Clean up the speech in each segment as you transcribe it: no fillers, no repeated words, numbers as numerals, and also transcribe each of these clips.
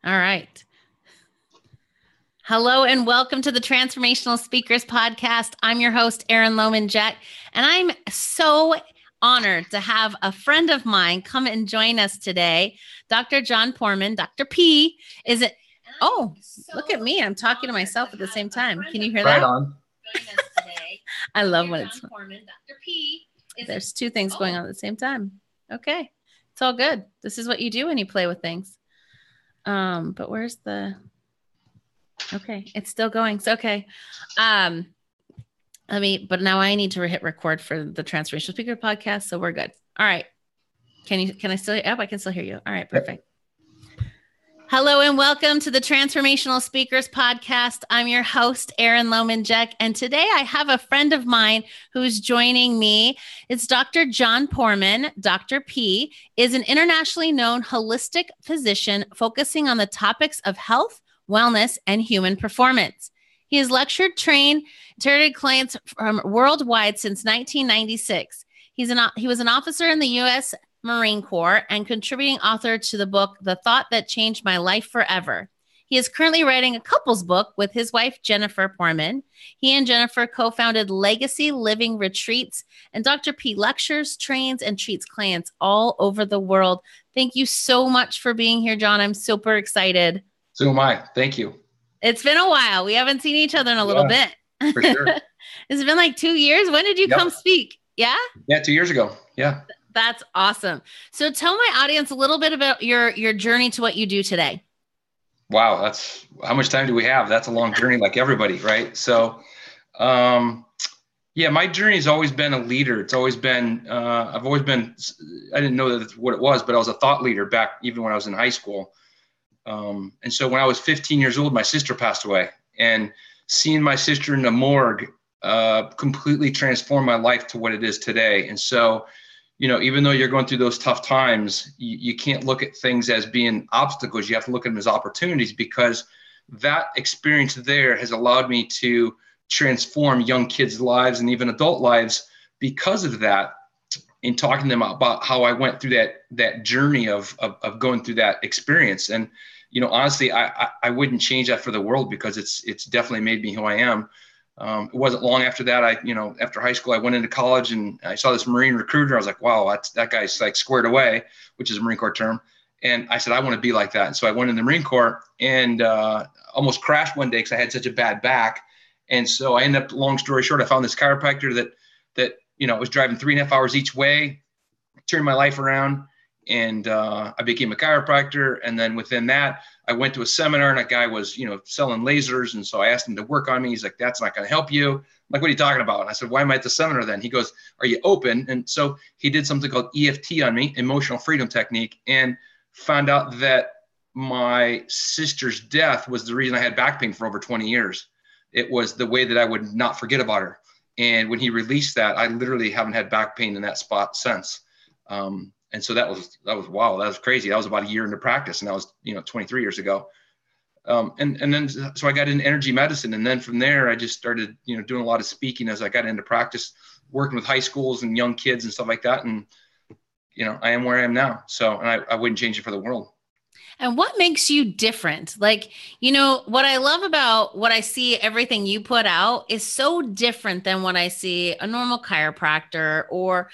All right. Hello and welcome to the Transformational Speakers Podcast. I'm your host, Erin Lohman-Jack, and I'm so honored to have a friend of mine come and join us today. Dr. John Porman, Dr. P, is it? Oh, look at me. I'm talking to myself at the same time. Can you hear that? Right on. I love when it's Dr. P. There's two things going on at the same time. Okay. It's all good. This is what you do when you play with things. But where's the... Okay, it's still going. So, okay. But now I need to hit record for the Transformational Speaker Podcast, so we're good. All right. Can I still, I can still hear you. All right, perfect. Hello and welcome to the Transformational Speakers Podcast. I'm your host, Erin Lohman-Jack, and today I have a friend of mine who's joining me. It's Dr. John Porman. Dr. P is an internationally known holistic physician focusing on the topics of health, wellness, and human performance. He has lectured, trained, treated clients from worldwide since 1996. He was an officer in the U.S. Marine Corps and contributing author to the book, The Thought That Changed My Life Forever. He is currently writing a couples book with his wife, Jennifer Porman. He and Jennifer co-founded Legacy Living Retreats, and Dr. P lectures, trains, and treats clients all over the world. Thank you so much for being here, John. I'm super excited. So am I. Thank you. It's been a while. We haven't seen each other in a little bit. For sure. It's been like 2 years. When did you come speak? Yeah? Yeah, 2 years ago. Yeah. That's awesome. So tell my audience a little bit about your journey to what you do today. Wow. That's how much time do we have? That's a long journey like everybody, right? So, my journey has always been a leader. It's always been, I didn't know that's what it was, but I was a thought leader back even when I was in high school. And so when I was 15 years old, my sister passed away, and seeing my sister in the morgue completely transformed my life to what it is today. And so, even though you're going through those tough times, you can't look at things as being obstacles. You have to look at them as opportunities, because that experience there has allowed me to transform young kids' lives and even adult lives because of that, in talking to them about how I went through that journey of going through that experience. And, honestly, I wouldn't change that for the world, because it's definitely made me who I am. It wasn't long after that, after high school, I went into college and I saw this Marine recruiter. I was like, wow, that guy's like squared away, which is a Marine Corps term. And I said, I want to be like that. And so I went in the Marine Corps and almost crashed one day because I had such a bad back. And so I ended up, long story short, I found this chiropractor that was driving 3.5 hours each way, turned my life around. And I became a chiropractor. And then within that, I went to a seminar, and a guy was, selling lasers. And so I asked him to work on me. He's like, that's not going to help you. I'm like, what are you talking about? And I said, why am I at the seminar then? He goes, are you open? And so he did something called EFT on me, emotional freedom technique, and found out that my sister's death was the reason I had back pain for over 20 years. It was the way that I would not forget about her. And when he released that, I literally haven't had back pain in that spot since. And so that was wow, that was crazy. That was about a year into practice, and that was 23 years ago. And then so I got into energy medicine, and then from there I just started doing a lot of speaking as I got into practice, working with high schools and young kids and stuff like that. And I am where I am now. So, and I wouldn't change it for the world. And what makes you different? Like, what I love about what I see, everything you put out is so different than what I see a normal chiropractor or,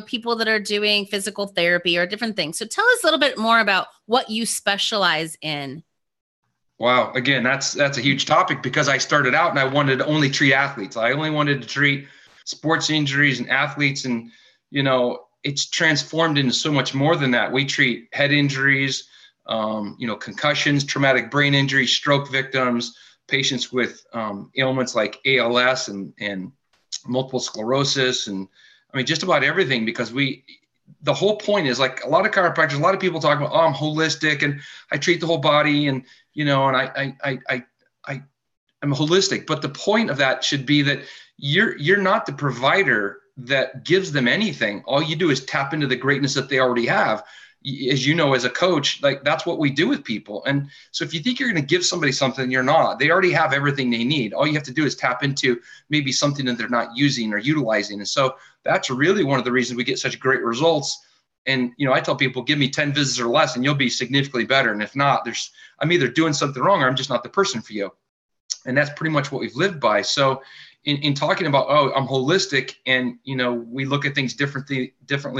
people that are doing physical therapy or different things. So tell us a little bit more about what you specialize in. Wow. Again, that's a huge topic, because I started out and I wanted to only treat athletes. I only wanted to treat sports injuries and athletes. And, it's transformed into so much more than that. We treat head injuries, concussions, traumatic brain injury, stroke victims, patients with ailments like ALS and multiple sclerosis, and just about everything. Because the whole point is, like, a lot of chiropractors, a lot of people talk about, I'm holistic and I treat the whole body, and and I'm holistic. But the point of that should be that you're not the provider that gives them anything. All you do is tap into the greatness that they already have. as you know, as a coach, like that's what we do with people. And so if you think you're going to give somebody something, you're not. They already have everything they need. All you have to do is tap into maybe something that they're not using or utilizing. And so that's really one of the reasons we get such great results. And, I tell people, give me 10 visits or less and you'll be significantly better. And if not, I'm either doing something wrong or I'm just not the person for you. And that's pretty much what we've lived by. So in talking about, I'm holistic and, we look at things differently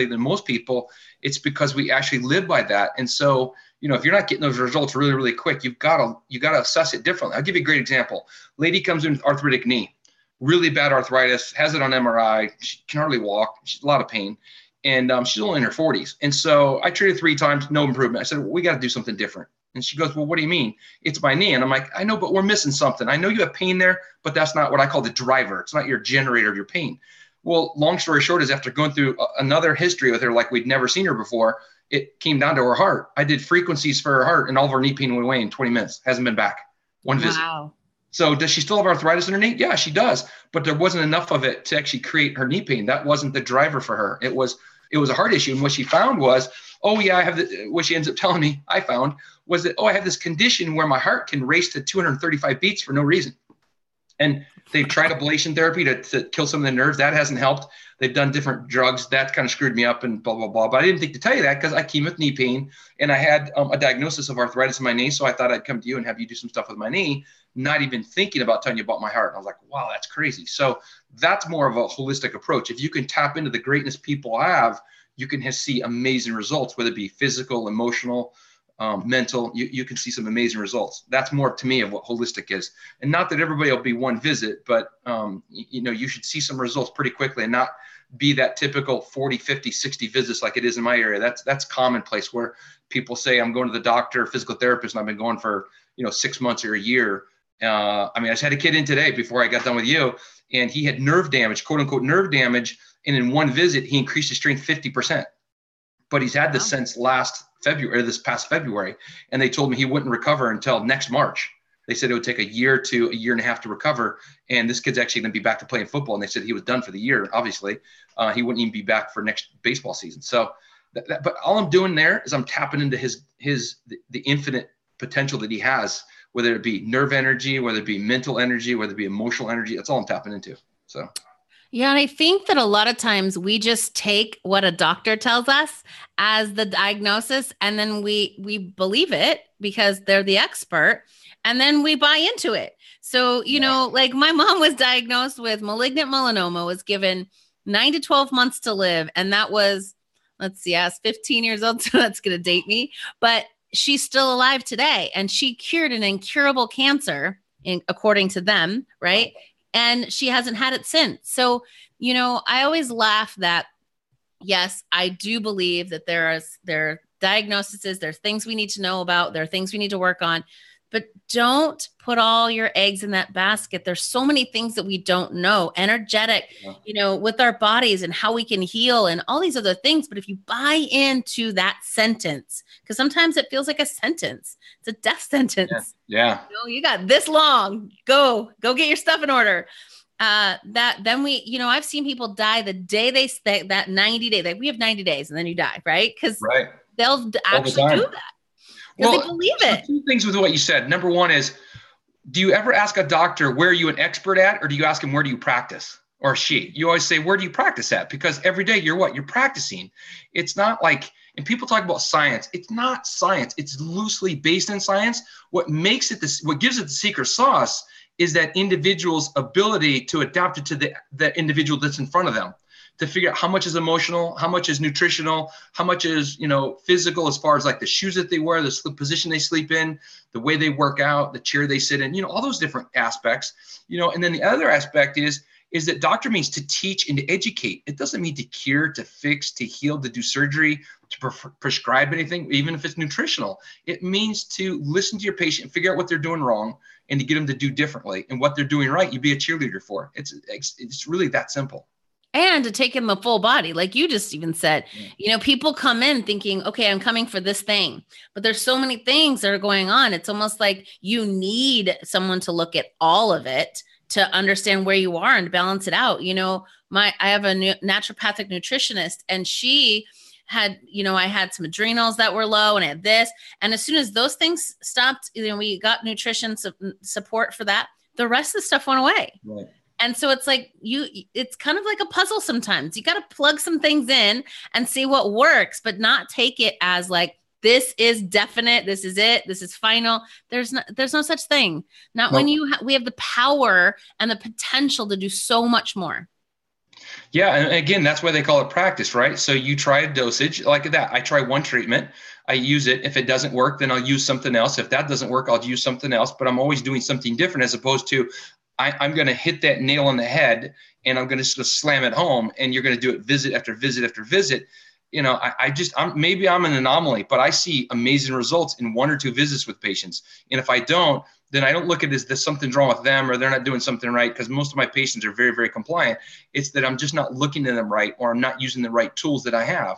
than most people, it's because we actually live by that. And so, if you're not getting those results really, really quick, you got to assess it differently. I'll give you a great example. Lady comes in with arthritic knee, really bad arthritis, has it on MRI. She can hardly walk. She's a lot of pain. And she's only in her 40s. And so I treated 3 times, no improvement. I said, we got to do something different. And she goes, well, what do you mean? It's my knee. And I'm like, I know, but we're missing something. I know you have pain there, but that's not what I call the driver. It's not your generator of your pain. Well, long story short is after going through another history with her, like we'd never seen her before, it came down to her heart. I did frequencies for her heart and all of her knee pain went away in 20 minutes. Hasn't been back. One visit. Wow. So does she still have arthritis in her knee? Yeah, she does. But there wasn't enough of it to actually create her knee pain. That wasn't the driver for her. It was a heart issue. And what she found was, I have what she ends up telling me I found was that, I have this condition where my heart can race to 235 beats for no reason. And they've tried ablation therapy to kill some of the nerves. That hasn't helped. They've done different drugs. That kind of screwed me up and blah, blah, blah. But I didn't think to tell you that because I came with knee pain and I had a diagnosis of arthritis in my knee. So I thought I'd come to you and have you do some stuff with my knee, not even thinking about telling you about my heart. And I was like, wow, that's crazy. So that's more of a holistic approach. If you can tap into the greatness people have, you can see amazing results, whether it be physical, emotional, mental, you can see some amazing results. That's more to me of what holistic is. And not that everybody will be one visit, but you should see some results pretty quickly and not be that typical 40, 50, 60 visits like it is in my area. That's commonplace where people say, I'm going to the doctor, physical therapist, and I've been going for, 6 months or a year. I just had a kid in today before I got done with you, and he had nerve damage, quote unquote, nerve damage. And in one visit, he increased his strength 50%. But he's had this since this past February. And they told me he wouldn't recover until next March. They said it would take a year to a year and a half to recover. And this kid's actually going to be back to playing football. And they said he was done for the year, obviously. He wouldn't even be back for next baseball season. So, but all I'm doing there is I'm tapping into the infinite potential that he has, whether it be nerve energy, whether it be mental energy, whether it be emotional energy. That's all I'm tapping into. So. Yeah. And I think that a lot of times we just take what a doctor tells us as the diagnosis, and then we believe it because they're the expert, and then we buy into it. So, like my mom was diagnosed with malignant melanoma, was given 9 to 12 months to live. And that was, I was 15 years old. So that's going to date me, but she's still alive today. And she cured an incurable cancer according to them. Right. And she hasn't had it since. So, I always laugh that, yes, I do believe that there are diagnoses, there's things we need to know about, there are things we need to work on, but don't put all your eggs in that basket. There's so many things that we don't know, energetic, with our bodies and how we can heal and all these other things. But if you buy into that sentence, because sometimes it feels like a sentence, it's a death sentence. Yeah. You got this long, go get your stuff in order. Then I've seen people die the day that 90 days, like we have 90 days and then you die, right? Because they'll actually do that. Because they believe it. Two things with what you said. Number one is, do you ever ask a doctor, where are you an expert at? Or do you ask him, where do you practice? Or she? You always say, where do you practice at? Because every day you're practicing. It's not like, and people talk about science. It's not science. It's loosely based in science. What makes it what gives it the secret sauce is that individual's ability to adapt it to the individual that's in front of them, to figure out how much is emotional, how much is nutritional, how much is, physical, as far as like the shoes that they wear, the position they sleep in, the way they work out, the chair they sit in, all those different aspects, and then the other aspect is that doctor means to teach and to educate. It doesn't mean to cure, to fix, to heal, to do surgery, to prescribe anything, even if it's nutritional. It means to listen to your patient, figure out what they're doing wrong, and to get them to do differently. And what they're doing right, you be a cheerleader for. It's really that simple. And to take in the full body, like you just even said, people come in thinking, okay, I'm coming for this thing, but there's so many things that are going on. It's almost like you need someone to look at all of it to understand where you are and balance it out. I have a naturopathic nutritionist, and she had, I had some adrenals that were low and I had this. And as soon as those things stopped, we got nutrition support for that. The rest of the stuff went away. Right. And so it's like it's kind of like a puzzle sometimes. You got to plug some things in and see what works, but not take it as like, this is definite. This is it. This is final. There's no such thing. Not when we have the power and the potential to do so much more. Yeah. And again, that's why they call it practice, right? So you try a dosage like that. I try one treatment. I use it. If it doesn't work, then I'll use something else. If that doesn't work, I'll use something else, but I'm always doing something different, as opposed to I'm going to hit that nail on the head and I'm going to slam it home, and you're going to do it visit after visit after visit. Maybe I'm an anomaly, but I see amazing results in 1 or 2 visits with patients. And if I don't, then I don't look at it as there's something wrong with them or they're not doing something right, because most of my patients are very, very compliant. It's that I'm just not looking at them right, or I'm not using the right tools that I have.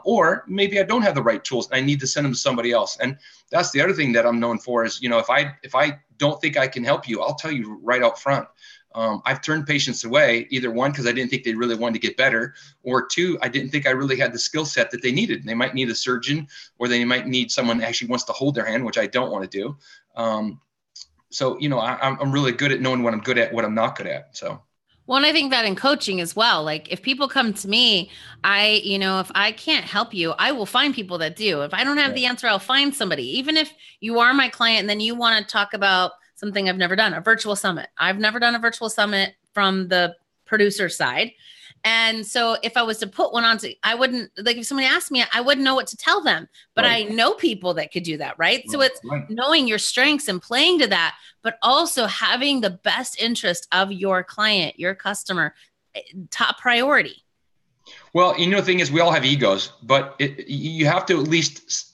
Or maybe I don't have the right tools and I need to send them to somebody else. And that's the other thing that I'm known for is, if I don't think I can help you, I'll tell you right out front. I've turned patients away, either 1, because I didn't think they really wanted to get better, or 2, I didn't think I really had the skill set that they needed. They might need a surgeon, or they might need someone that actually wants to hold their hand, which I don't want to do. I'm really good at knowing what I'm good at, what I'm not good at. So. Well, and I think that in coaching as well, like if people come to me, if I can't help you, I will find people that do. If I don't have the answer, I'll find somebody. Even if you are my client and then you want to talk about something I've never done, a virtual summit. I've never done a virtual summit from the producer side. And so if I was to put one on, I wouldn't, like if somebody asked me, I wouldn't know what to tell them, but right. I know people that could do that. Right. So it's knowing your strengths and playing to that, but also having the best interest of your client, your customer, top priority. Well, the thing is, we all have egos, but you have to at least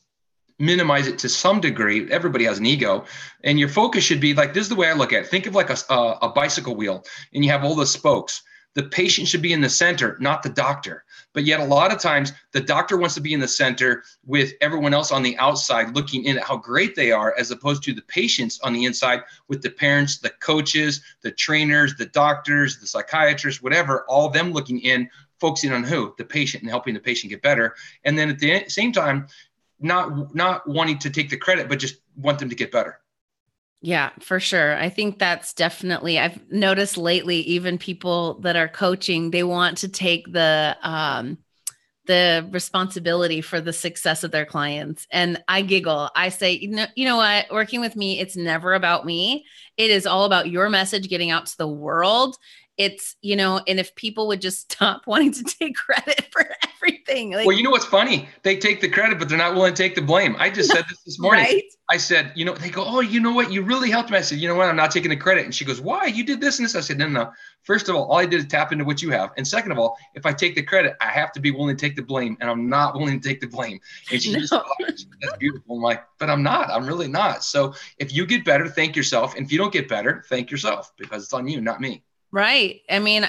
minimize it to some degree. Everybody has an ego, and your focus should be like, this is the way I look at it. Think of like a bicycle wheel, and you have all the spokes. The patient should be in the center, not the doctor. But yet a lot of times the doctor wants to be in the center with everyone else on the outside looking in at how great they are, as opposed to the patients on the inside with the parents, the coaches, the trainers, the doctors, the psychiatrists, whatever, all them looking in, focusing on who? The patient, and helping the patient get better. And then at the same time, not wanting to take the credit, but just want them to get better. Yeah, for sure. I think that's definitely, I've noticed lately, even people that are coaching, they want to take the responsibility for the success of their clients. And I giggle. I say, you know what, working with me, it's never about me. It is all about your message getting out to the world. It's, and if people would just stop wanting to take credit for everything. Well, what's funny? They take the credit, but they're not willing to take the blame. I just said this morning. Right? I said, they go, oh, you know what? You really helped me. I said, you know what? I'm not taking the credit. And she goes, why? You did this and this. I said, no. First of all I did is tap into what you have. And second of all, if I take the credit, I have to be willing to take the blame. And I'm not willing to take the blame. And she just, that's beautiful. I'm like, but I'm not. I'm really not. So if you get better, thank yourself. And if you don't get better, thank yourself, because it's on you, not me. Right. I mean,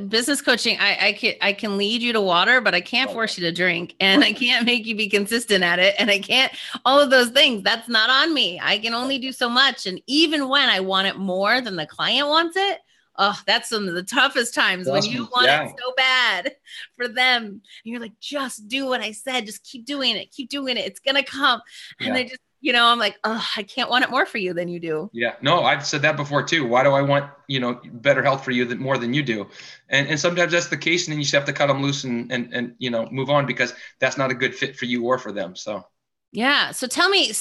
business coaching, I can lead you to water, but I can't force you to drink, and I can't make you be consistent at it. And I can't, all of those things, that's not on me. I can only do so much. And even when I want it more than the client wants it, oh, that's some of the toughest times when you want it so bad for them. And you're like, just do what I said. Just keep doing it. Keep doing it. It's going to come. And they just, I'm like, oh, I can't want it more for you than you do. Yeah, no, I've said that before too. Why do I want, better health for you more than you do? And sometimes that's the case. And then you just have to cut them loose and move on, because that's not a good fit for you or for them. So. Yeah. So tell me,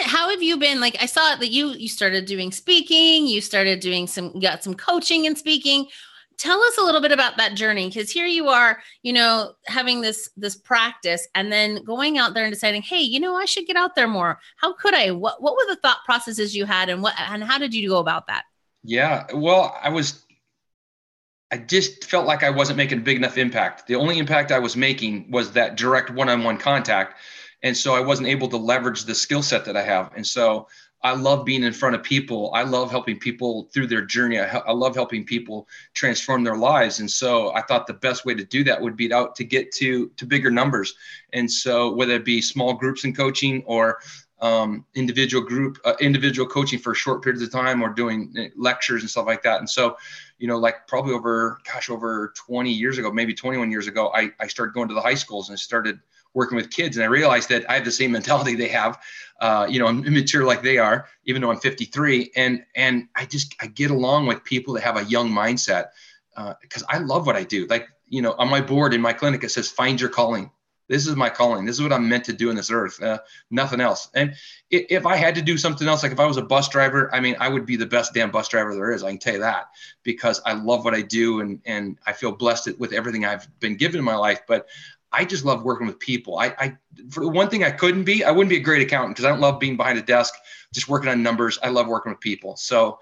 how have you been? Like, I saw that you started doing speaking, you started doing got some coaching and speaking. Tell us a little bit about that journey, because here you are, having this practice, and then going out there and deciding, hey, I should get out there more. How could I? What were the thought processes you had, and how did you go about that? Yeah, well, I just felt like I wasn't making a big enough impact. The only impact I was making was that direct one-on-one contact. And so I wasn't able to leverage the skill set that I have. And so I love being in front of people. I love helping people through their journey. I love helping people transform their lives. And so I thought the best way to do that would be to get to bigger numbers. And so whether it be small groups in coaching or individual coaching for short periods of time, or doing lectures and stuff like that. And so, like probably over 20 years ago, maybe 21 years ago, I started going to the high schools and I started working with kids. And I realized that I have the same mentality they have. I'm immature like they are, even though I'm 53. And I get along with people that have a young mindset, because I love what I do. Like, on my board in my clinic, it says, find your calling. This is my calling. This is what I'm meant to do in this earth. Nothing else. And if I had to do something else, like if I was a bus driver, I mean, I would be the best damn bus driver there is. I can tell you that, because I love what I do, and I feel blessed with everything I've been given in my life. But I just love working with people. For the one thing I wouldn't be a great accountant, because I don't love being behind a desk, just working on numbers. I love working with people. So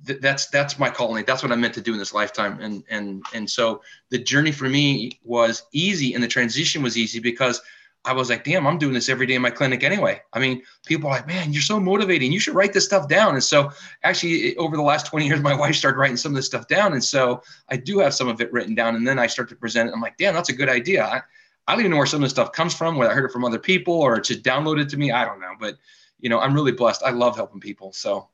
that's my calling. That's what I'm meant to do in this lifetime. And so the journey for me was easy, and the transition was easy, because I was like, damn, I'm doing this every day in my clinic anyway. I mean, people are like, man, you're so motivating. You should write this stuff down. And so actually, over the last 20 years, my wife started writing some of this stuff down. And so I do have some of it written down, and then I start to present it. I'm like, damn, that's a good idea. I don't even know where some of this stuff comes from, whether I heard it from other people or it's just downloaded to me. I don't know, but I'm really blessed. I love helping people. So.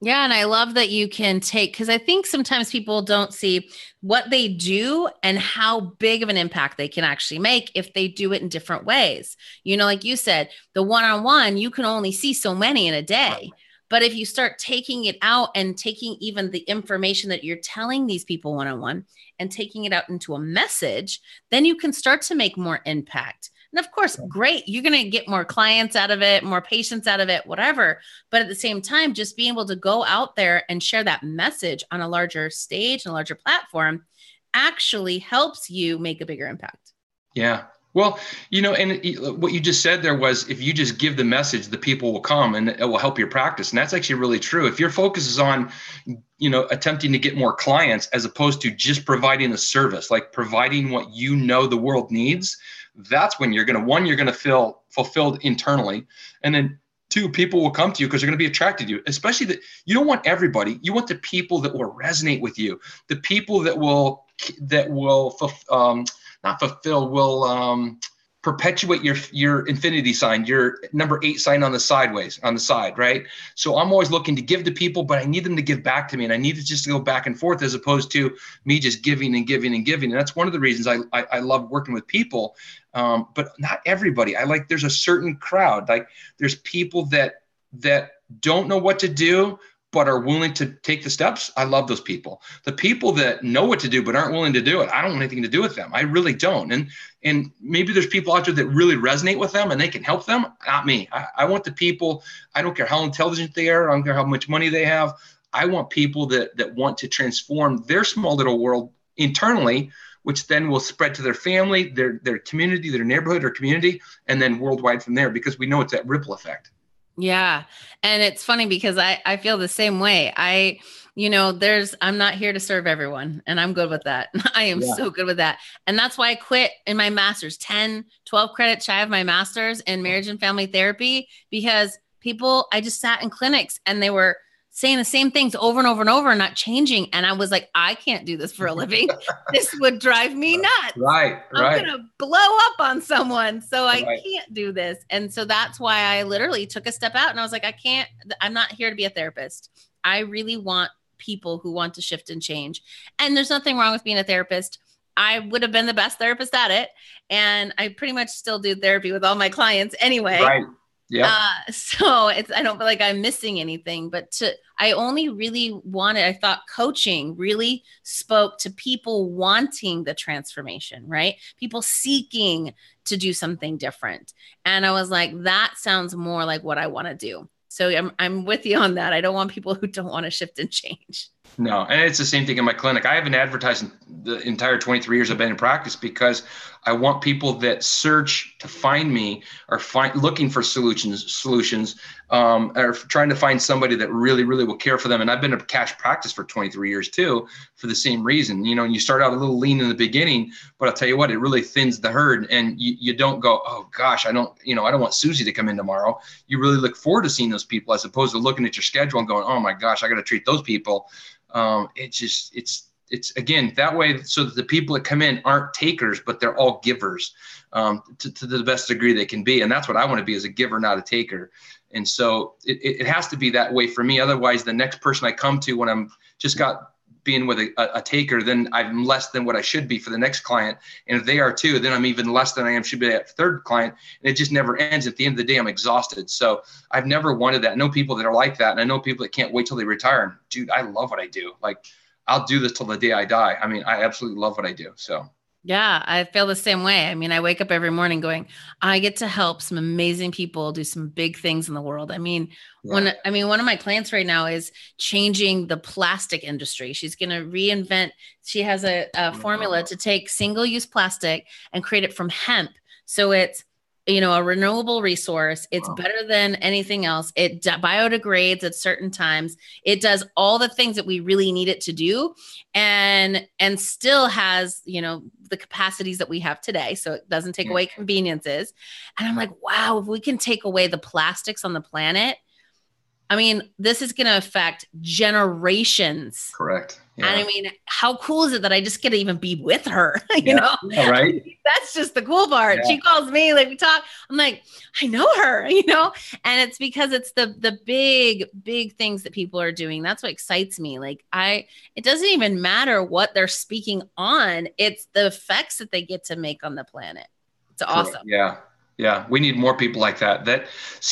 Yeah. And I love that you can take, because I think sometimes people don't see what they do and how big of an impact they can actually make if they do it in different ways. Like you said, the one-on-one, you can only see so many in a day. But if you start taking it out and taking even the information that you're telling these people one-on-one and taking it out into a message, then you can start to make more impact. And of course, great, you're going to get more clients out of it, more patients out of it, whatever. But at the same time, just being able to go out there and share that message on a larger stage and a larger platform actually helps you make a bigger impact. Yeah. Well, and what you just said there was, if you just give the message, the people will come and it will help your practice. And that's actually really true. If your focus is on, attempting to get more clients, as opposed to just providing a service, like providing what the world needs, that's when you're going to feel fulfilled internally. And then 2, people will come to you because they're going to be attracted to you, especially that you don't want everybody. You want the people that will resonate with you, the people that will perpetuate your infinity sign, your number 8 sign on the side, right? So I'm always looking to give to people, but I need them to give back to me, and I need to just go back and forth, as opposed to me just giving and giving and giving. And that's one of the reasons I love working with people, but not everybody. There's a certain crowd. Like, there's people that don't know what to do, but are willing to take the steps. I love those people. The people that know what to do but aren't willing to do it, I don't want anything to do with them. I really don't. And maybe there's people out there that really resonate with them and they can help them. Not me. I want the people, I don't care how intelligent they are, I don't care how much money they have. I want people that want to transform their small little world internally, which then will spread to their family, their community, their neighborhood or community, and then worldwide from there, because we know it's that ripple effect. Yeah. And it's funny because I feel the same way. I'm not here to serve everyone, and I'm good with that. I am so good with that. And that's why I quit in my master's, 10, 12 credits shy of my master's in marriage and family therapy, because I just sat in clinics and they were saying the same things over and over and over and not changing. And I was like, I can't do this for a living. This would drive me nuts. Right. I'm going to blow up on someone. So I can't do this. And so that's why I literally took a step out and I was like, I'm not here to be a therapist. I really want people who want to shift and change. And there's nothing wrong with being a therapist. I would have been the best therapist at it. And I pretty much still do therapy with all my clients anyway. Right. Yeah. So I don't feel like I'm missing anything, but I only really I thought coaching really spoke to people wanting the transformation, right? People seeking to do something different. And I was like, that sounds more like what I want to do. So I'm with you on that. I don't want people who don't want to shift and change. No, and it's the same thing in my clinic. I haven't advertised the entire 23 years I've been in practice, because I want people that search to find me or looking for solutions, or trying to find somebody that really, really will care for them. And I've been in cash practice for 23 years too, for the same reason. And you start out a little lean in the beginning, but I'll tell you what, it really thins the herd, and you don't go, oh gosh, I don't want Susie to come in tomorrow. You really look forward to seeing those people, as opposed to looking at your schedule and going, oh my gosh, I got to treat those people. it's again, that way, so that the people that come in aren't takers, but they're all givers, to the best degree they can be. And that's what I want to be, as a giver, not a taker. And so it has to be that way for me. Otherwise, the next person I come to when I'm just got being with a taker, then I'm less than what I should be for the next client. And if they are too, then I'm even less than I should be at third client. And it just never ends. At the end of the day, I'm exhausted. So I've never wanted that. I know people that are like that. And I know people that can't wait till they retire. And dude, I love what I do. Like, I'll do this till the day I die. I mean, I absolutely love what I do. So. Yeah, I feel the same way. I mean, I wake up every morning going, I get to help some amazing people do some big things in the world. I mean, one of my clients right now is changing the plastic industry. She's going to reinvent. She has a formula to take single-use plastic and create it from hemp. So it's, a renewable resource. It's better than anything else. It biodegrades at certain times. It does all the things that we really need it to do, and still has, the capacities that we have today. So it doesn't take away conveniences. And I'm like, wow, if we can take away the plastics on the planet, I mean, this is going to affect generations. Correct. Yeah. And I mean, how cool is it that I just get to even be with her? You know? Yeah, right. That's just the cool part. Yeah. She calls me, like, we talk. I'm like, I know her, and it's because it's the big things that people are doing. That's what excites me. Like, it doesn't even matter what they're speaking on. It's the effects that they get to make on the planet. It's awesome. Yeah. Yeah, we need more people like that.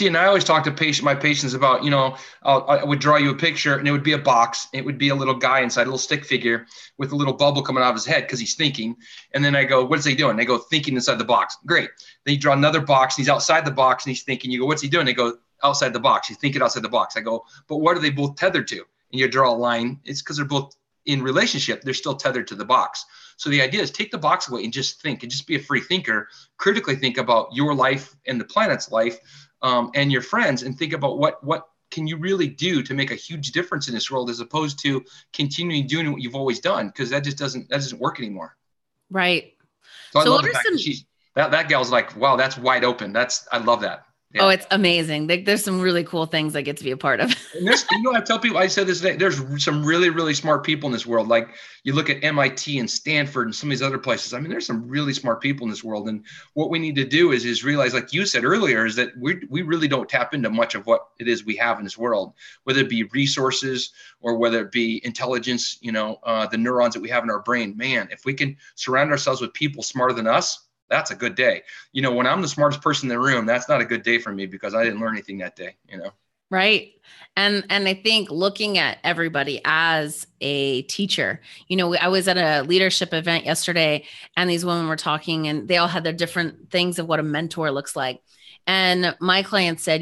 And I always talk to my patients about, I would draw you a picture, and it would be a box. It would be a little guy inside, a little stick figure with a little bubble coming out of his head because he's thinking. And then I go, what is he doing? They go, thinking inside the box. Great. Then you draw another box, and he's outside the box, and he's thinking. You go, what's he doing? They go, outside the box. He's thinking outside the box. I go, but what are they both tethered to? And you draw a line. It's because they're both in relationship. They're still tethered to the box. So the idea is take the box away and just think, and just be a free thinker. Critically think about your life and the planet's life, and your friends, and think about what can you really do to make a huge difference in this world, as opposed to continuing doing what you've always done, because that doesn't work anymore. Right. So I love the fact that that gal's like, wow, that's wide open. I love that. Yeah. Oh, it's amazing. There's some really cool things I get to be a part of. And I tell people, I said this today, there's some really, really smart people in this world. Like, you look at MIT and Stanford and some of these other places. I mean, there's some really smart people in this world. And what we need to do is realize, like you said earlier, is that we really don't tap into much of what it is we have in this world, whether it be resources or whether it be intelligence, the neurons that we have in our brain. Man, if we can surround ourselves with people smarter than us, that's a good day. When I'm the smartest person in the room, that's not a good day for me, because I didn't learn anything that day, Right. And I think looking at everybody as a teacher, I was at a leadership event yesterday, and these women were talking, and they all had their different things of what a mentor looks like. And my client said,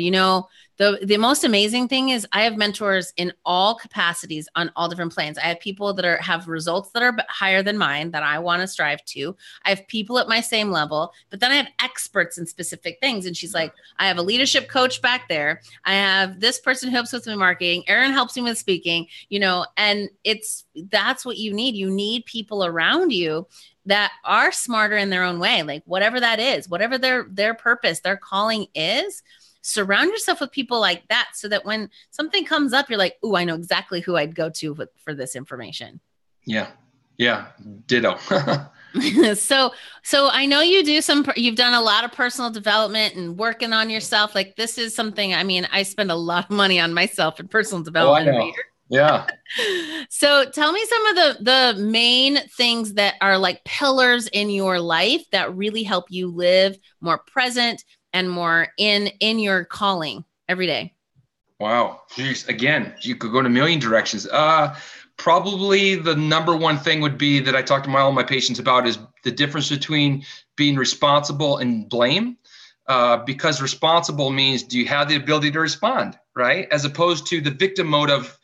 the most amazing thing is I have mentors in all capacities on all different planes. I have people that have results that are higher than mine that I want to strive to. I have people at my same level, but then I have experts in specific things. And she's like, I have a leadership coach back there. I have this person who helps with my marketing. Erin helps me with speaking, and that's what you need. You need people around you that are smarter in their own way, like whatever that is, whatever their purpose, their calling is. Surround yourself with people like that, so that when something comes up, you're like, "Ooh, I know exactly who I'd go to for this information." Yeah, ditto. So I know you've done a lot of personal development and working on yourself. Like, this is something. I mean, I spend a lot of money on myself in personal development. Oh, I know. Yeah. So tell me some of the main things that are like pillars in your life that really help you live more present and more in your calling every day. Wow. Jeez. Again, you could go in a million directions. Probably the number one thing would be that I talk to all my patients about is the difference between being responsible and blame. Because responsible means, do you have the ability to respond, right? As opposed to the victim mode of,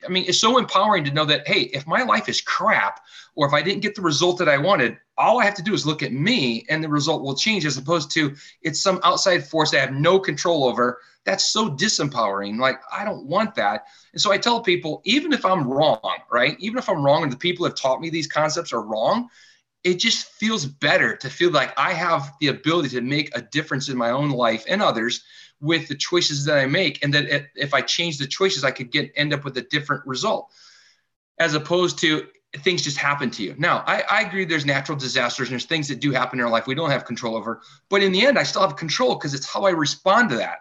I mean, it's so empowering to know that, hey, if my life is crap, or if I didn't get the result that I wanted, all I have to do is look at me and the result will change, as opposed to it's some outside force I have no control over. That's so disempowering. Like, I don't want that. And so I tell people, even if I'm wrong, right? Even if I'm wrong and the people who have taught me these concepts are wrong, it just feels better to feel like I have the ability to make a difference in my own life and others with the choices that I make. And that if I change the choices, I could end up with a different result. As opposed to, things just happen to you. Now, I agree there's natural disasters and there's things that do happen in our life we don't have control over. But in the end, I still have control because it's how I respond to that.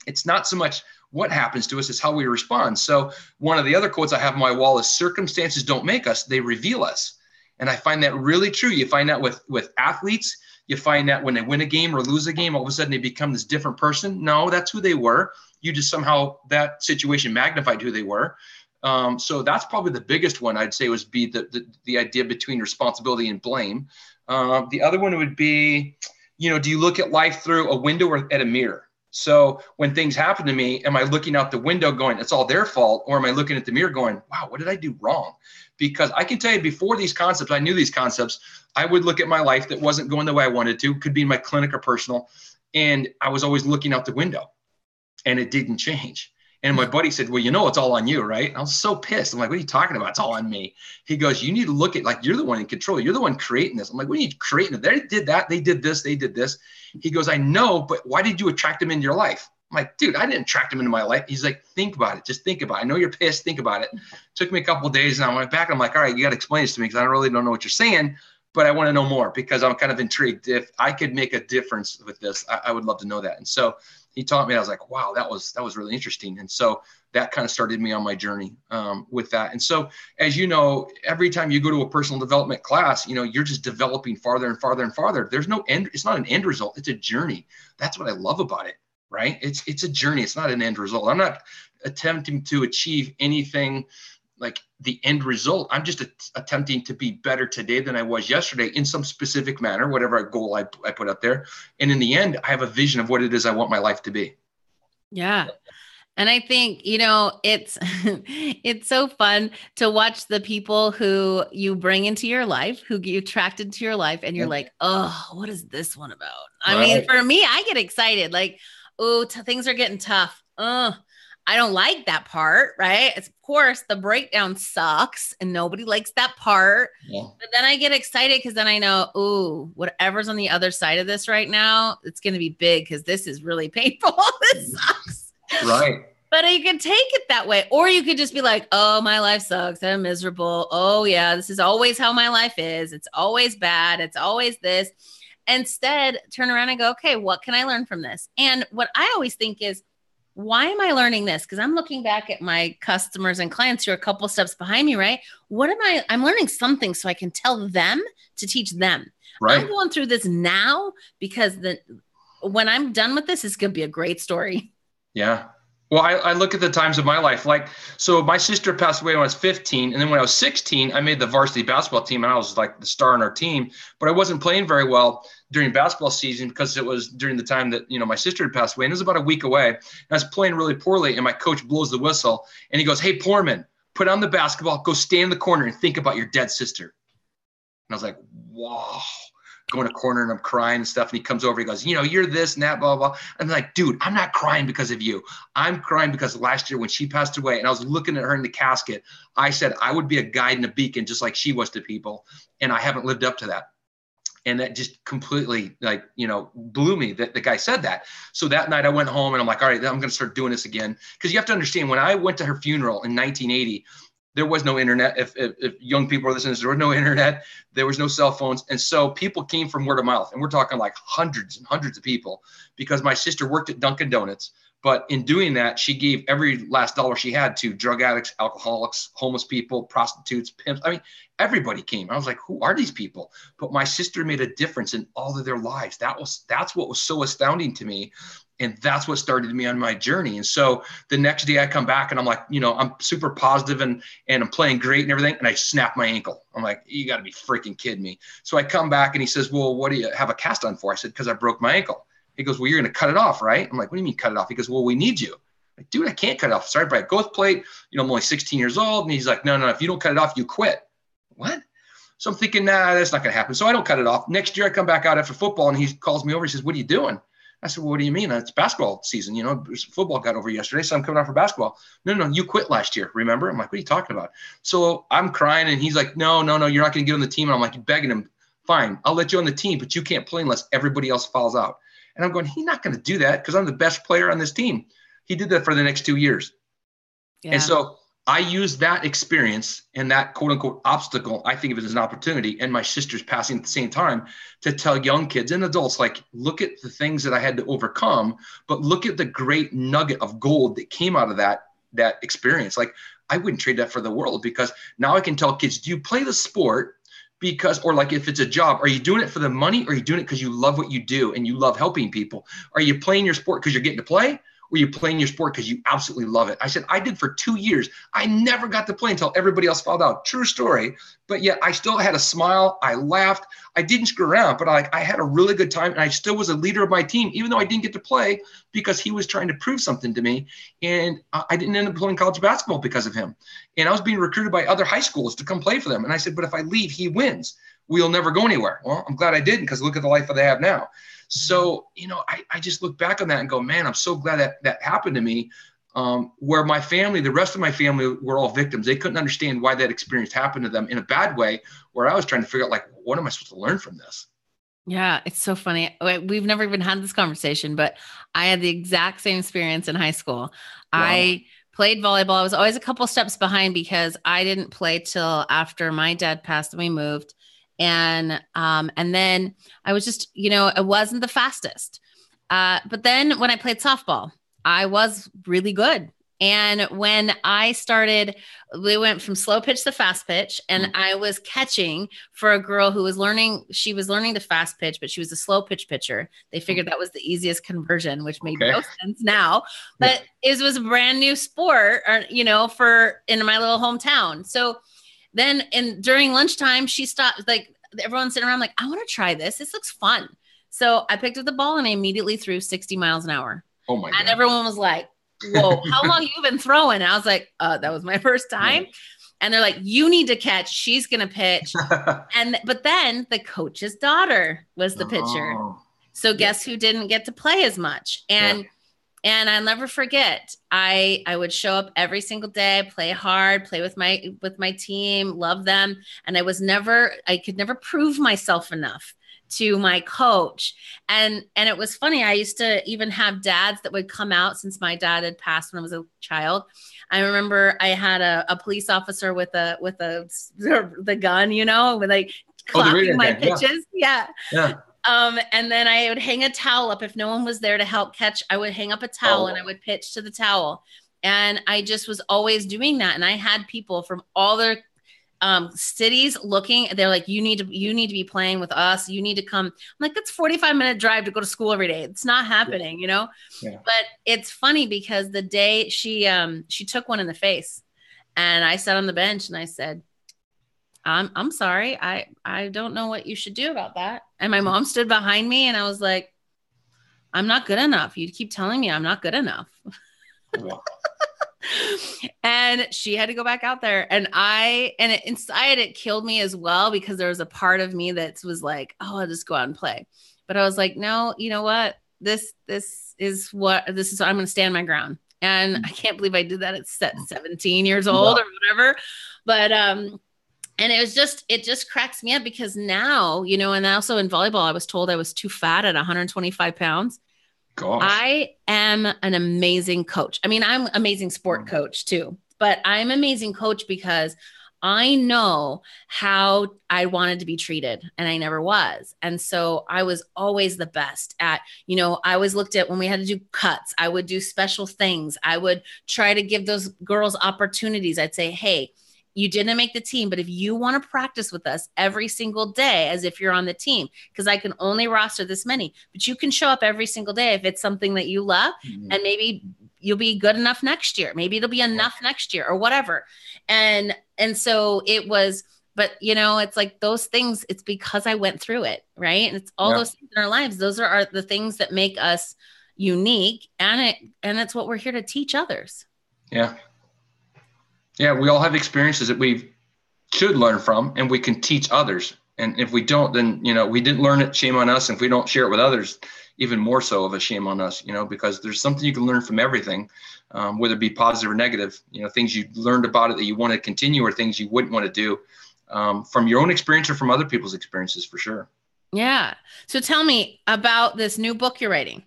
It's not so much what happens to us, it's how we respond. So one of the other quotes I have on my wall is, circumstances don't make us, they reveal us. And I find that really true. You find that with athletes. You find that when they win a game or lose a game, all of a sudden they become this different person. No, that's who they were. You just somehow, that situation magnified who they were. So that's probably the biggest one I'd say would be the idea between responsibility and blame. The other one would be, do you look at life through a window or at a mirror? So when things happen to me, am I looking out the window going, it's all their fault? Or am I looking at the mirror going, wow, what did I do wrong? Because I can tell you, before these concepts, I knew these concepts, I would look at my life that wasn't going the way I wanted to, could be in my clinic or personal. And I was always looking out the window and it didn't change. And my buddy said, well, it's all on you, right? I was so pissed. I'm like, what are you talking about? It's all on me. He goes, you need to look at, like, you're the one in control. You're the one creating this. I'm like, what are you creating? They did that. They did this. They did this. He goes, I know, but why did you attract them into your life? I'm like, dude, I didn't attract them into my life. He's like, think about it. Just think about it. I know you're pissed. Think about it. Took me a couple of days and I went back. And I'm like, all right, you got to explain this to me because I really don't know what you're saying, but I want to know more because I'm kind of intrigued. If I could make a difference with this, I would love to know that. And so he taught me, I was like, wow, that was really interesting. And so that kind of started me on my journey with that. And so, as you know, every time you go to a personal development class, you're just developing farther and farther and farther. There's no end. It's not an end result. It's a journey. That's what I love about it, right? It's a journey. It's not an end result. I'm not attempting to achieve anything like the end result. I'm just attempting to be better today than I was yesterday in some specific manner, whatever goal I put up there. And in the end, I have a vision of what it is I want my life to be. Yeah. And I think, it's so fun to watch the people who you bring into your life, who you attract into your life. And you're like, oh, what is this one about? I mean, for me, I get excited. Like, oh, things are getting tough. I don't like that part, right? Of course, the breakdown sucks and nobody likes that part. Yeah. But then I get excited because then I know, ooh, whatever's on the other side of this right now, it's going to be big because this is really painful. This sucks. Right. But you can take it that way. Or you could just be like, oh, my life sucks. I'm miserable. Oh, yeah, this is always how my life is. It's always bad. It's always this. Instead, turn around and go, okay, what can I learn from this? And what I always think is, why am I learning this? Because I'm looking back at my customers and clients who are a couple steps behind me, right? I'm learning something so I can tell them to teach them. Right. I'm going through this now because when I'm done with this, it's going to be a great story. Yeah. Well, I look at the times of my life, so my sister passed away when I was 15. And then when I was 16, I made the varsity basketball team and I was like the star on our team, but I wasn't playing very well during basketball season because it was during the time that, my sister had passed away and it was about a week away. And I was playing really poorly and my coach blows the whistle and he goes, hey, Porman, put on the basketball, go stand in the corner and think about your dead sister. And I was like, wow. Go in a corner and I'm crying and stuff. And he comes over, he goes, you're this and that, blah, blah, blah. I'm like, dude, I'm not crying because of you. I'm crying because last year when she passed away and I was looking at her in the casket, I said, I would be a guide and a beacon just like she was to people. And I haven't lived up to that. And that just completely blew me that the guy said that. So that night I went home and I'm like, all right, I'm going to start doing this again. Because you have to understand, when I went to her funeral in 1980, there was no internet. If young people are listening, there was no internet, there was no cell phones. And so people came from word of mouth. And we're talking like hundreds and hundreds of people because my sister worked at Dunkin' Donuts. But in doing that, she gave every last dollar she had to drug addicts, alcoholics, homeless people, prostitutes, pimps. I mean, everybody came. I was like, who are these people? But my sister made a difference in all of their lives. That's what was so astounding to me. And that's what started me on my journey. And so the next day I come back and I'm like, I'm super positive and I'm playing great and everything. And I snap my ankle. I'm like, you got to be freaking kidding me. So I come back and he says, well, what do you have a cast on for? I said, because I broke my ankle. He goes, well, you're going to cut it off, right? I'm like, what do you mean cut it off? He goes, well, we need you. I'm like, dude, I can't cut it off. Sorry, but I growth plate. I'm only 16 years old. And he's like, no, if you don't cut it off, you quit. What? So I'm thinking, nah, that's not going to happen. So I don't cut it off. Next year I come back out after football and he calls me over. He says, what are you doing? I said, well, what do you mean? It's basketball season. Football got over yesterday, so I'm coming out for basketball. No, you quit last year, remember? I'm like, what are you talking about? So I'm crying, and he's like, no, you're not going to get on the team. And I'm like, begging him, fine, I'll let you on the team, but you can't play unless everybody else falls out. And I'm going, he's not going to do that because I'm the best player on this team. He did that for the next 2 years. Yeah. And so I use that experience and that quote unquote obstacle, I think of it as an opportunity, and my sister's passing at the same time, to tell young kids and adults, like, look at the things that I had to overcome, but look at the great nugget of gold that came out of that experience. Like, I wouldn't trade that for the world, because now I can tell kids, do you play the sport because, or like if it's a job, are you doing it for the money, or are you doing it because you love what you do and you love helping people? Are you playing your sport because you're getting to play? Or you playing your sport because you absolutely love it? I said, I did for 2 years. I never got to play until everybody else found out. True story. But yet I still had a smile. I laughed. I didn't screw around, but I had a really good time. And I still was a leader of my team, even though I didn't get to play, because he was trying to prove something to me. And I didn't end up playing college basketball because of him. And I was being recruited by other high schools to come play for them. And I said, but if I leave, he wins. We'll never go anywhere. Well, I'm glad I didn't, because look at the life that I have now. So, I just look back on that and go, man, I'm so glad that happened to me, where my family, the rest of my family, were all victims. They couldn't understand why that experience happened to them in a bad way, where I was trying to figure out, like, what am I supposed to learn from this? Yeah, it's so funny. We've never even had this conversation, but I had the exact same experience in high school. Wow. I played volleyball. I was always a couple steps behind because I didn't play till after my dad passed and we moved. And then I was just, it wasn't the fastest. But then when I played softball, I was really good. And when I started, we went from slow pitch to fast pitch, and I was catching for a girl who was learning. She was learning the fast pitch, but she was a slow pitch pitcher. They figured that was the easiest conversion, which made no sense now. But it was a brand new sport, for in my little hometown. So then, during lunchtime, she stopped. Like, everyone's sitting around, like, I want to try this. This looks fun. So I picked up the ball and I immediately threw 60 miles an hour. Oh my God. And everyone was like, whoa, how long have you been throwing? And I was like, that was my first time. Yeah. And they're like, you need to catch. She's going to pitch. But then the coach's daughter was the pitcher. So guess who didn't get to play as much? And I'll never forget, I would show up every single day, play hard, play with my team, love them. And I could never prove myself enough to my coach. And it was funny. I used to even have dads that would come out, since my dad had passed when I was a child. I remember I had a police officer with the gun, with like clocking my pitches. Yeah. And then I would hang a towel up. If no one was there to help catch, I would hang up a towel and I would pitch to the towel. And I just was always doing that. And I had people from all their cities looking. They're like, you need to be playing with us. You need to come. I'm like, that's 45-minute drive to go to school every day. It's not happening, But it's funny because the day she took one in the face, and I sat on the bench and I said, I'm sorry. I don't know what you should do about that. And my mom stood behind me and I was like, I'm not good enough. You keep telling me I'm not good enough. Wow. And she had to go back out there. And inside it killed me as well, because there was a part of me that was like, oh, I'll just go out and play. But I was like, no, you know what? This is what I'm going to stand my ground. And I can't believe I did that at 17 years old or whatever. But, and it just cracks me up, because now, and also in volleyball, I was told I was too fat at 125 pounds. Gosh. I am an amazing coach. I mean, I'm an amazing sport coach too, but I'm an amazing coach because I know how I wanted to be treated, and I never was. And so I was always the best at, I always looked at when we had to do cuts, I would do special things. I would try to give those girls opportunities. I'd say, hey, you didn't make the team, but if you want to practice with us every single day as if you're on the team, because I can only roster this many, but you can show up every single day if it's something that you love, and maybe you'll be good enough next year. Maybe it'll be enough next year or whatever. And so it was, but it's like those things, it's because I went through it. Right. And it's all those things in our lives. Those are the things that make us unique. And it's what we're here to teach others. Yeah. Yeah, we all have experiences that we should learn from, and we can teach others. And if we don't, then, we didn't learn it, shame on us. And if we don't share it with others, even more so of a shame on us, because there's something you can learn from everything, whether it be positive or negative, things you learned about it that you want to continue, or things you wouldn't want to do, from your own experience or from other people's experiences, for sure. Yeah. So tell me about this new book you're writing.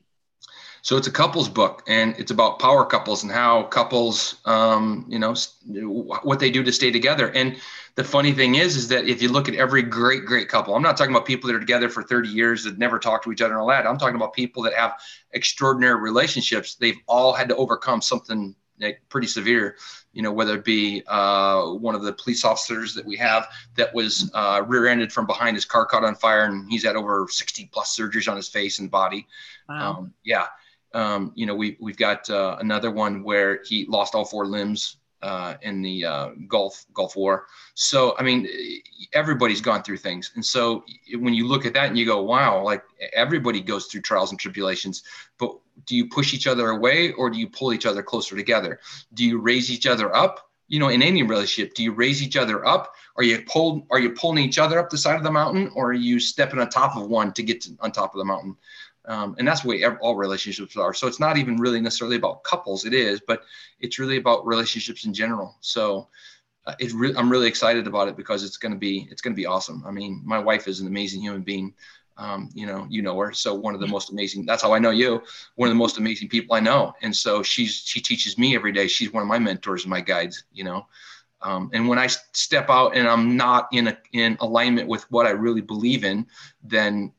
So it's a couples book, and it's about power couples and how couples, what they do to stay together. And the funny thing is that if you look at every great couple, I'm not talking about people that are together for 30 years that never talk to each other and all that. I'm talking about people that have extraordinary relationships. They've all had to overcome something like pretty severe, whether it be one of the police officers that we have that was rear-ended from behind, his car caught on fire, and he's had over 60 plus surgeries on his face and body. Wow. We've got another one where he lost all 4 limbs in the Gulf War. So, I mean, everybody's gone through things. And so when you look at that and you go, wow, like everybody goes through trials and tribulations, but do you push each other away, or do you pull each other closer together? Do you raise each other up? In any relationship, do you raise each other up? Are you pulling each other up the side of the mountain, or are you stepping on top of one to get on top of the mountain? And that's the way all relationships are. So it's not even really necessarily about couples. It is, but it's really about relationships in general. So I'm really excited about it because it's going to be awesome. I mean, my wife is an amazing human being. You know her. So one of the most amazing, that's how I know you, one of the most amazing people I know. And so she teaches me every day. She's one of my mentors and my guides, and when I step out and I'm not in alignment with what I really believe in, then,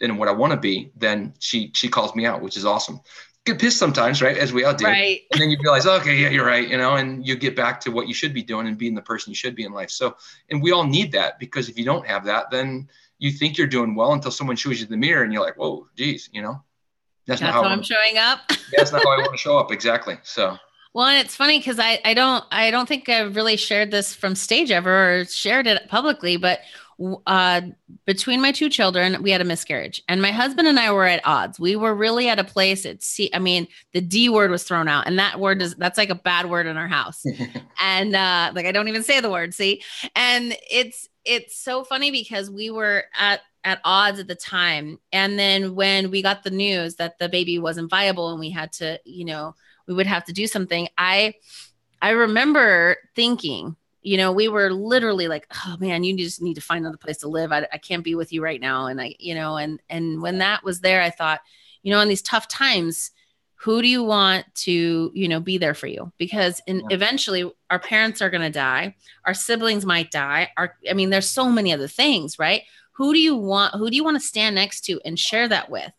and what I want to be, then she calls me out, which is awesome. Get pissed sometimes, right? As we all do. Right. And then you realize, okay, yeah, you're right. And you get back to what you should be doing and being the person you should be in life. So, and we all need that, because if you don't have that, then you think you're doing well until someone shows you the mirror and you're like, whoa, geez, that's not how I'm showing up. That's not how I want to show up. Exactly. So. Well, and it's funny because I don't think I've really shared this from stage ever or shared it publicly, but between my 2 children, we had a miscarriage, and my husband and I were at odds. We were really at a place the D word was thrown out, and that's like a bad word in our house. And I don't even say the word, see? And it's so funny because we were at odds at the time. And then when we got the news that the baby wasn't viable and we had to, we would have to do something, I remember thinking, we were literally like, oh man, you just need to find another place to live. I can't be with you right now. And and when that was there, I thought, in these tough times, who do you want to, be there for you? Because eventually our parents are going to die. Our siblings might die. There's so many other things, right? Who do you want to stand next to and share that with?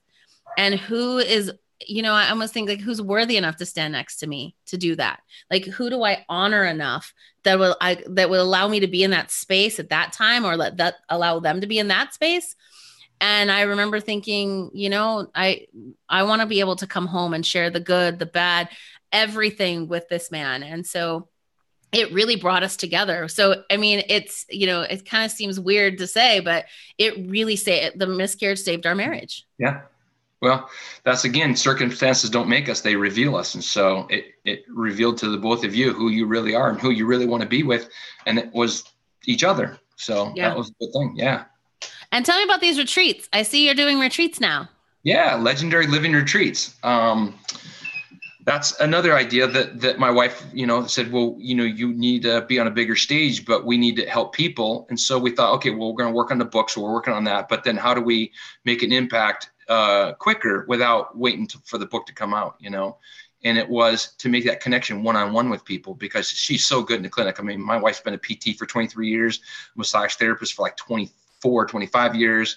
And who is, I almost think like, who's worthy enough to stand next to me to do that? Like, who do I honor enough that will allow me to be in that space at that time, or allow them to be in that space? And I remember thinking, I want to be able to come home and share the good, the bad, everything with this man. And so it really brought us together. So, it's, it kind of seems weird to say, but it really the miscarriage saved our marriage. Yeah. Well, that's, again, circumstances don't make us, they reveal us. And so it revealed to the both of you who you really are and who you really want to be with. And it was each other. So That was a good thing. Yeah. And tell me about these retreats. I see you're doing retreats now. Yeah. Legendary living retreats. That's another idea that my wife, said, well, you need to be on a bigger stage, but we need to help people. And so we thought, okay, well, we're going to work on the book. So we're working on that. But then how do we make an impact quicker without waiting for the book to come out, And it was to make that connection one-on-one with people, because she's so good in the clinic. My wife's been a PT for 23 years, massage therapist for like 24, 25 years.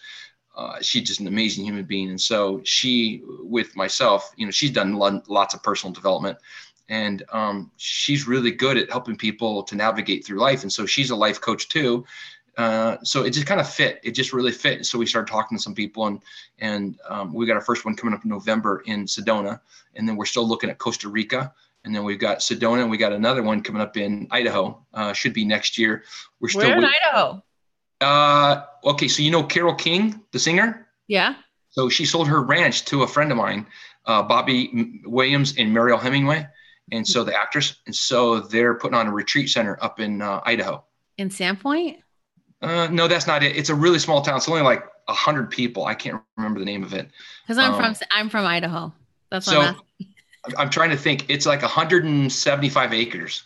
She's just an amazing human being. And so she, with myself, she's done lots of personal development, and she's really good at helping people to navigate through life. And so she's a life coach too. So it just kind of fit. It just really fit. So we started talking to some people, and we got our first one coming up in November in Sedona. And then we're still looking at Costa Rica. And then we've got Sedona, and we got another one coming up in Idaho. Should be next year. Where in Idaho? Okay. So, Carole King, the singer? Yeah. So she sold her ranch to a friend of mine, Bobby Williams and Mariel Hemingway. And so the actress, and so they're putting on a retreat center up in Idaho. In Sandpoint? No, that's not it. It's a really small town. It's only like 100 people. I can't remember the name of it. Because I'm from Idaho. That's what so I'm trying to think. It's like 175 acres.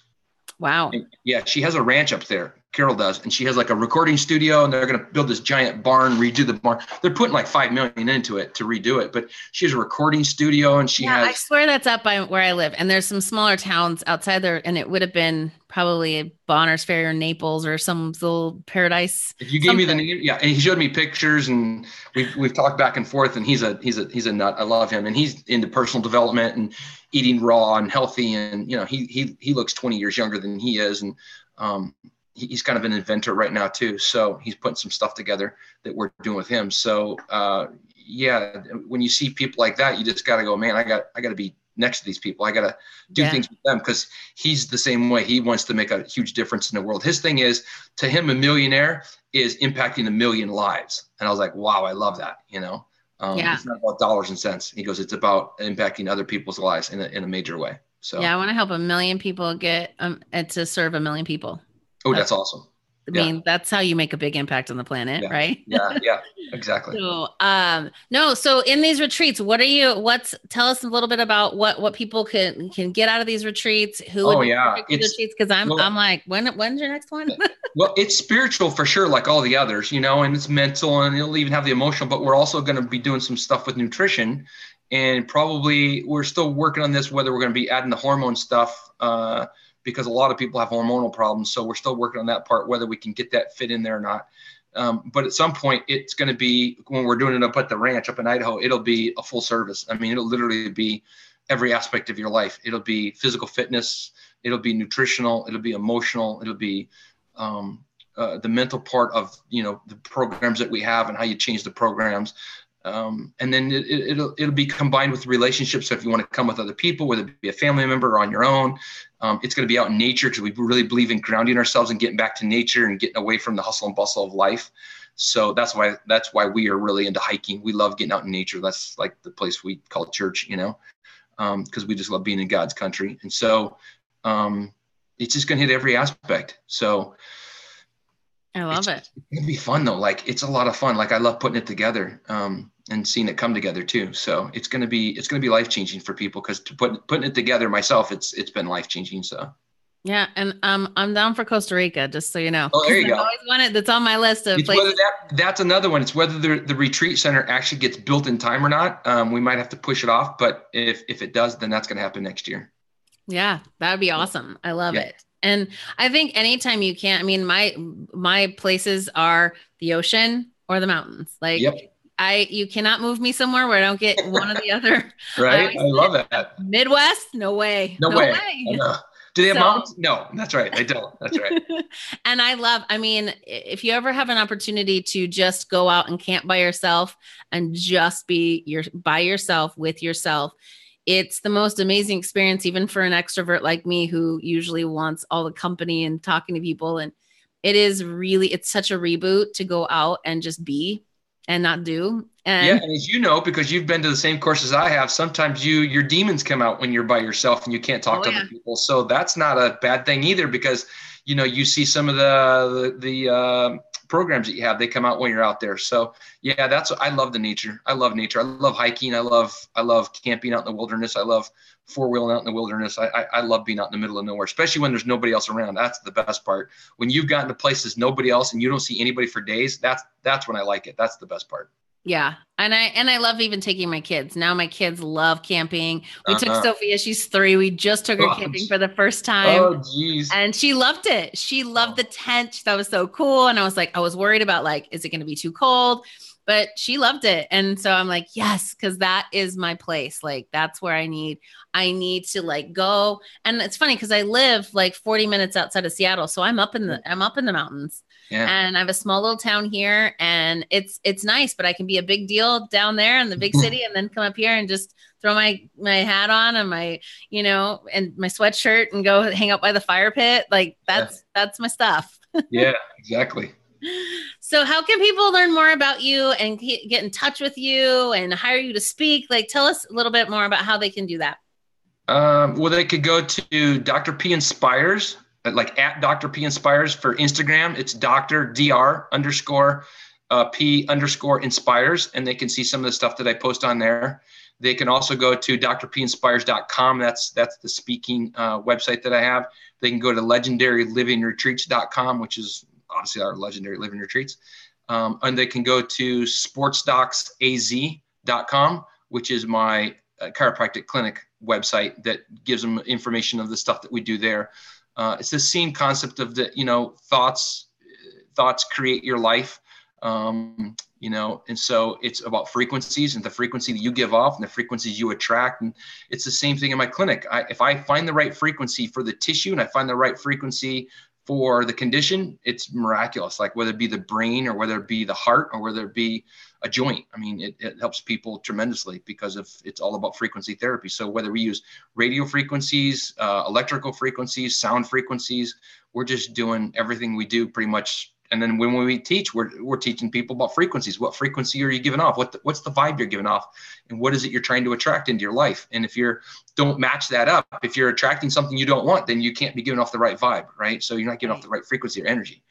Wow. And yeah, she has a ranch up there. Carol does, and she has like a recording studio, and they're going to build this giant barn, redo the barn. They're putting like $5 million into it to redo it, but she has a recording studio, and she has. I swear that's up by where I live, and there's some smaller towns outside there, and it would have been probably Bonner's Ferry or Naples or some little paradise. If you gave something. me the name, yeah, and he showed me pictures, and we've talked back and forth, and he's a nut. I love him, and he's into personal development and eating raw and healthy, and he looks 20 years younger than he is, and he's kind of an inventor right now too. So he's putting some stuff together that we're doing with him. So yeah, when you see people like that, you just got to go, man, I got to be next to these people. I got to do things with them, because he's the same way. He wants to make a huge difference in the world. His thing is, to him, a millionaire is impacting 1 million lives. And I was like, wow, I love that. It's not about dollars and cents. He goes, it's about impacting other people's lives in a major way. So yeah, I want to help 1 million people get to serve 1 million people. Oh, that's awesome. I mean, that's how you make a big impact on the planet, right? Yeah, exactly. So in these retreats, tell us a little bit about what people can get out of these retreats, who would be perfect for retreats, because I'm like, when's your next one? Well, it's spiritual for sure, like all the others, and it's mental, and it'll even have the emotional, but we're also going to be doing some stuff with nutrition, and probably we're still working on this, whether we're going to be adding the hormone stuff, because a lot of people have hormonal problems. So we're still working on that part, whether we can get that fit in there or not. But at some point, it's going to be, when we're doing it up at the ranch up in Idaho, it'll be a full service. I mean, it'll literally be every aspect of your life. It'll be physical fitness. It'll be nutritional. It'll be emotional. It'll be the mental part of, the programs that we have and how you change the programs. And then it'll be combined with relationships. So if you want to come with other people, whether it be a family member or on your own, it's going to be out in nature, because we really believe in grounding ourselves and getting back to nature and getting away from the hustle and bustle of life. So that's why we are really into hiking. We love getting out in nature. That's like the place we call church, because we just love being in God's country. And so it's just going to hit every aspect. So I love it. It's going to be fun though. Like, it's a lot of fun. Like, I love putting it together. And seeing it come together too. So it's going to be life-changing for people, because putting it together myself, it's been life-changing. So. Yeah. And I'm down for Costa Rica, just so you know. Oh, there you go. I always wanted, that's on my list of places. That's another one. It's whether the retreat center actually gets built in time or not. We might have to push it off, but if it does, then that's going to happen next year. Yeah, that would be awesome. I love it. And I think anytime you can, I mean, my places are the ocean or the mountains. Like, you cannot move me somewhere where I don't get one or the other. Right. I love that. Midwest? No way. No way. Do they have mountains? No, that's right. They don't. That's right. And I mean, if you ever have an opportunity to just go out and camp by yourself and just be by yourself with yourself, it's the most amazing experience, even for an extrovert like me, who usually wants all the company and talking to people. And it's such a reboot to go out and just be and not do. And as you know, because you've been to the same courses I have, sometimes your demons come out when you're by yourself and you can't talk to other people. So that's not a bad thing either, because you see some of the programs that you have, they come out when you're out there. So I love the nature. I love nature. I love hiking. I love camping out in the wilderness. I love four-wheeling out in the wilderness. I love being out in the middle of nowhere, especially when there's nobody else around. That's the best part. When you've gotten to places nobody else and you don't see anybody for days, that's when I like it. That's the best part. Yeah. And I love even taking my kids. Now my kids love camping. We took Sophia, she's 3. We just took her camping for the first time. Oh, geez. And she loved it. She loved the tent. That was so cool. And I was worried about, like, is it going to be too cold? But she loved it. And so I'm like, yes, because that is my place. Like, that's where I need to, like, go. And it's funny because I live like 40 minutes outside of Seattle. So I'm up in the mountains. Yeah. And I have a small little town here, and it's nice, but I can be a big deal down there in the big city and then come up here and just throw my hat on and my, and my sweatshirt and go hang out by the fire pit. Like, that's my stuff. Yeah, exactly. So how can people learn more about you and get in touch with you and hire you to speak? Like, tell us a little bit more about how they can do that. Well, they could go to Dr. P Inspires, like at Dr. P Inspires for Instagram. It's Dr. P _ Inspires, and they can see some of the stuff that I post on there. They can also go to drpinspires.com. That's the speaking website that I have. They can go to legendarylivingretreats.com, which is obviously our Legendary Living Retreats. And they can go to sportsdocsaz.com, which is my chiropractic clinic website that gives them information of the stuff that we do there. It's the same concept of the, thoughts create your life. And so it's about frequencies, and the frequency that you give off and the frequencies you attract. And it's the same thing in my clinic. If I find the right frequency for the tissue and I find the right frequency for the condition, it's miraculous. Like whether it be the brain or whether it be the heart or whether it be a joint. I mean, it helps people tremendously because it's all about frequency therapy. So whether we use radio frequencies, electrical frequencies, sound frequencies, we're just doing everything we do pretty much. And then when we teach, we're teaching people about frequencies. What frequency are you giving off? What's the vibe you're giving off? And what is it you're trying to attract into your life? And if you don't match that up, if you're attracting something you don't want, then you can't be giving off the right vibe, right? So you're not giving off the right frequency or energy.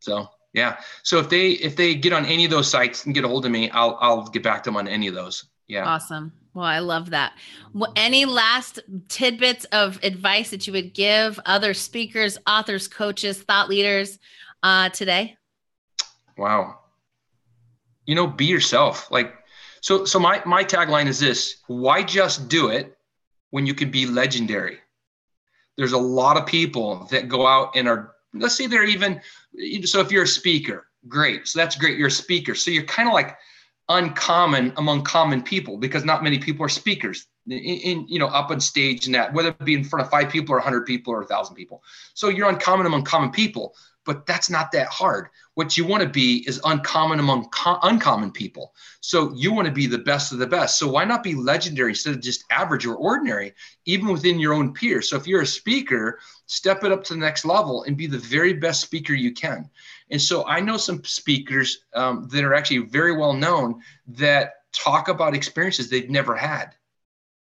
So yeah. So if they get on any of those sites and get a hold of me, I'll get back to them on any of those. Yeah. Awesome. Well, I love that. Any last tidbits of advice that you would give other speakers, authors, coaches, thought leaders today? Wow. Be yourself. So my tagline is this: why just do it when you can be legendary? There's a lot of people that go out and are, let's say they're even, so if you're a speaker, great. So that's great. You're a speaker. So you're kind of like uncommon among common people, because not many people are speakers in up on stage, and that, whether it be in front of 5 people or 100 people or 1,000 people. So you're uncommon among common people, but that's not that hard. What you want to be is uncommon among uncommon people. So you want to be the best of the best. So why not be legendary instead of just average or ordinary, even within your own peers? So if you're a speaker, step it up to the next level and be the very best speaker you can. And so I know some speakers that are actually very well known that talk about experiences they've never had,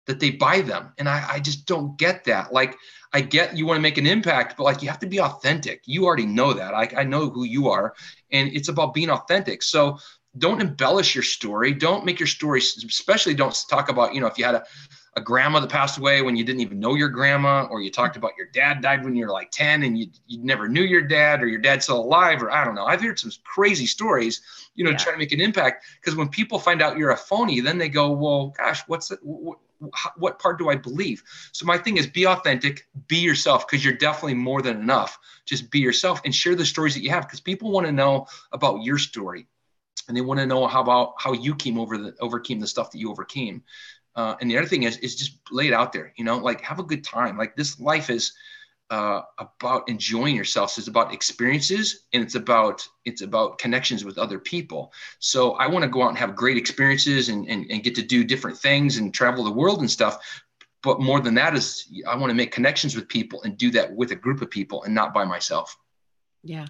that they buy them. And I just don't get that. Like, I get you want to make an impact, but you have to be authentic. You already know that. I know who you are, and it's about being authentic. So don't embellish your story. Don't make your story, especially don't talk about, if you had a grandma that passed away when you didn't even know your grandma, or you talked about your dad died when you were like 10 and you never knew your dad, or your dad's still alive, or I don't know. I've heard some crazy stories, trying to make an impact, because when people find out you're a phony, then they go, well, gosh, what part do I believe? So my thing is, be authentic, be yourself, because you're definitely more than enough. Just be yourself and share the stories that you have, because people want to know about your story, and they want to know how you overcame the stuff that you overcame. And the other thing is just lay it out there, have a good time. This life is about enjoying yourself. So it's about experiences, and it's about connections with other people. So I want to go out and have great experiences and get to do different things and travel the world and stuff. But more than that is, I want to make connections with people and do that with a group of people and not by myself. Yeah.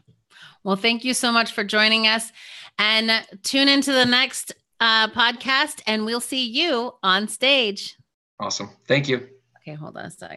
Well, thank you so much for joining us, and tune into the next podcast, and we'll see you on stage. Awesome. Thank you. Okay, hold on a sec.